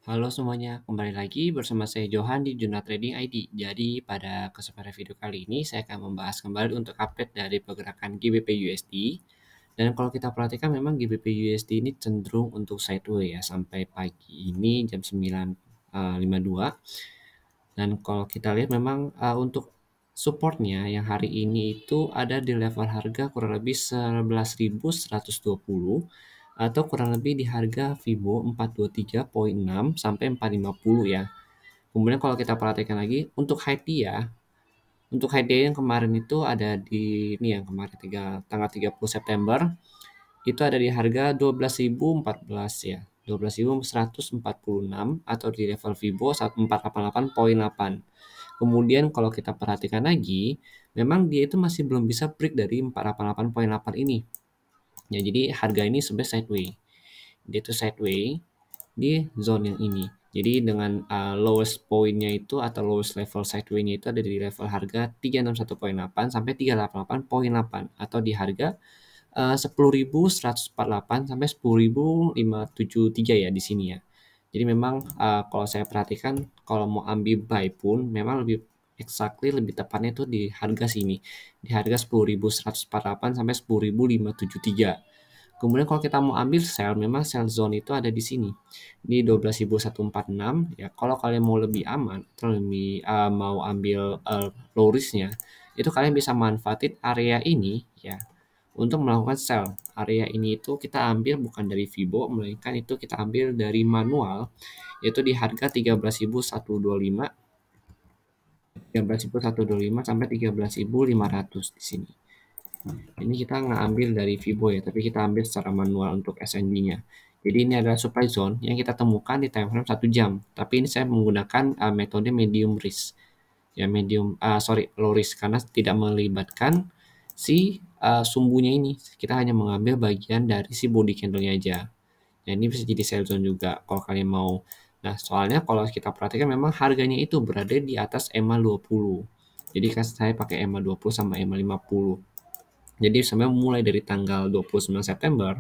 Halo semuanya, kembali lagi bersama saya Johan di Juna Trading ID. Jadi pada kesempatan video kali ini saya akan membahas kembali untuk update dari pergerakan GBP USD. Dan kalau kita perhatikan memang GBP USD ini cenderung untuk sideways ya sampai pagi ini jam 9.52. Dan kalau kita lihat memang untuk supportnya yang hari ini itu ada di level harga kurang lebih 11.120 atau kurang lebih di harga Fibo 423.6 sampai 450 ya. Kemudian kalau kita perhatikan lagi untuk high day yang kemarin itu ada di ini yang kemarin tanggal 30 September itu ada di harga 12.014 ya. 12.146 atau di level Fibo 488.8. Kemudian kalau kita perhatikan lagi, memang dia itu masih belum bisa break dari 488.8 ini. Ya, jadi harga ini sebenarnya sideways. Dia itu sideways di zone yang ini. Jadi dengan lowest point-nya itu atau lowest level sideways-nya itu ada di level harga 361.8 sampai 388.8 atau di harga 10.148 sampai 10.573 ya di sini ya. Jadi memang kalau saya perhatikan kalau mau ambil buy pun memang lebih tepatnya itu di harga sini. Di harga 10.148 sampai 10.573. Kemudian kalau kita mau ambil sell, memang sell zone itu ada di sini. Di 12.146 ya. Kalau kalian mau lebih aman atau lebih mau ambil low risk-nya, itu kalian bisa manfaatin area ini ya untuk melakukan sell. Area ini itu kita ambil bukan dari Fibo, melainkan itu kita ambil dari manual, yaitu di harga 13.125, 13.125 sampai 13.500 di sini. Ini kita nggak ambil dari Fibo ya, tapi kita ambil secara manual untuk SND-nya. Jadi ini adalah supply zone yang kita temukan di time frame 1 jam. Tapi ini saya menggunakan metode medium risk. Ya low risk karena tidak melibatkan si sumbunya ini. Kita hanya mengambil bagian dari si body candle-nya aja. Nah, ini bisa jadi sell zone juga kalau kalian mau. Nah, soalnya kalau kita perhatikan memang harganya itu berada di atas EMA 20. Jadi kan saya pakai EMA 20 sama EMA 50. Jadi sebenarnya mulai dari tanggal 29 September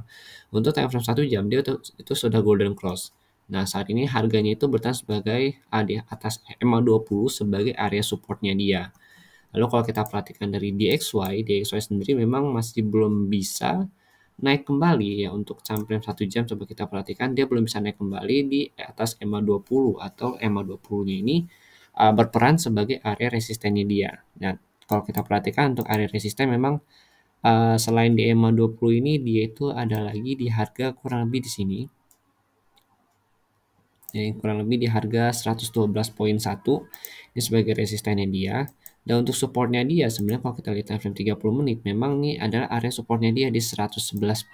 untuk time frame 1 jam dia itu sudah golden cross. Nah, saat ini harganya itu bertahan sebagai di atas EMA 20 sebagai area supportnya dia. Lalu kalau kita perhatikan dari DXY sendiri memang masih belum bisa naik kembali ya untuk time frame 1 jam. Coba kita perhatikan dia belum bisa naik kembali di atas EMA 20 atau EMA 20-nya ini berperan sebagai area resistennya dia. Nah, kalau kita perhatikan untuk area resisten memang selain di EMA 20 ini dia itu ada lagi di harga kurang lebih di sini. Ya, kurang lebih di harga 112.1 ini sebagai resistennya dia. Dan untuk supportnya dia sebenarnya kalau kita lihat time frame 30 menit memang ini adalah area supportnya dia di 111.9.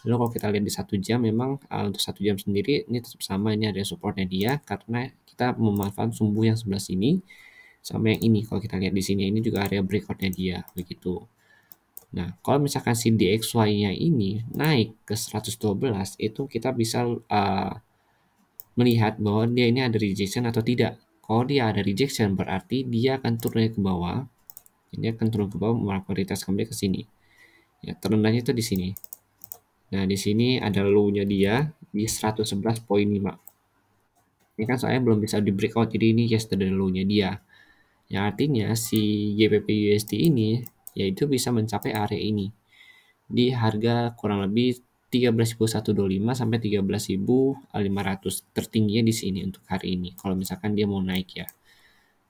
Lalu kalau kita lihat di 1 jam memang untuk 1 jam sendiri ini tetap sama, ini area supportnya dia karena kita memanfaatkan sumbu yang sebelah sini sama yang ini. Kalau kita lihat di sini ini juga area breakoutnya dia begitu. Nah, kalau misalkan si DXY-nya ini naik ke 112 itu kita bisa melihat bahwa dia ini ada rejection atau tidak. Kalau dia ada rejection berarti dia akan turun ke bawah. Ini akan turun ke bawah melakukan retest kembali ke sini. Ya, terendahnya itu di sini. Nah, di sini ada low-nya dia di 111.5. Ini kan soalnya belum bisa di breakout, jadi ini yesterday low-nya dia. Yang artinya si GBP USD ini yaitu bisa mencapai area ini di harga kurang lebih 13.125 sampai 13.500 tertingginya di sini untuk hari ini kalau misalkan dia mau naik ya.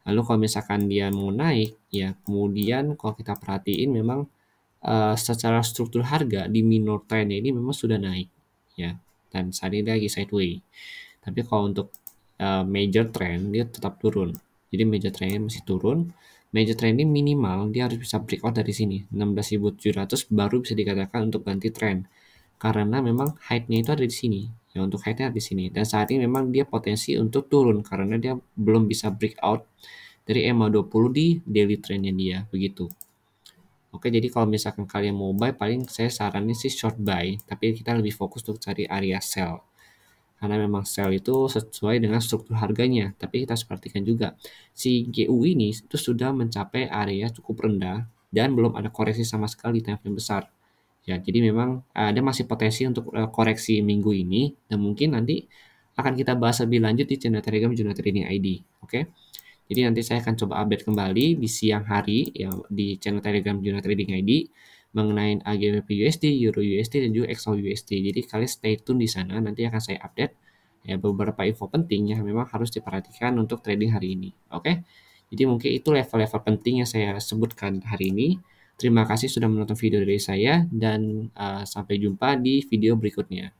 Lalu kalau misalkan dia mau naik ya kemudian kalau kita perhatiin memang secara struktur harga di minor trend ini memang sudah naik ya dan saat ini lagi sideways. Tapi kalau untuk major trend dia tetap turun. Jadi major trendnya masih turun. Major trend ini minimal dia harus bisa breakout dari sini 16.700 baru bisa dikatakan untuk ganti trend. Karena memang height-nya itu ada di sini. Ya untuk height-nya ada di sini. Dan saat ini memang dia potensi untuk turun karena dia belum bisa breakout dari EMA 20 di daily trend-nya dia begitu. Oke, jadi kalau misalkan kalian mau buy, paling saya saranin sih short buy, tapi kita lebih fokus untuk cari area sell. Karena memang sell itu sesuai dengan struktur harganya. Tapi kita harus perhatikan juga, si GU ini itu sudah mencapai area cukup rendah dan belum ada koreksi sama sekali time frame besar. Ya, jadi memang ada masih potensi untuk koreksi minggu ini dan mungkin nanti akan kita bahas lebih lanjut di channel Telegram Juno Trading ID. Oke. Jadi nanti saya akan coba update kembali di siang hari ya di channel Telegram Juno Trading ID mengenai AGBP USD, Euro USD dan juga XAU USD. Jadi kalian stay tune di sana, nanti akan saya update ya beberapa info penting yang memang harus diperhatikan untuk trading hari ini. Oke. Jadi mungkin itu level-level penting yang saya sebutkan hari ini. Terima kasih sudah menonton video dari saya dan sampai jumpa di video berikutnya.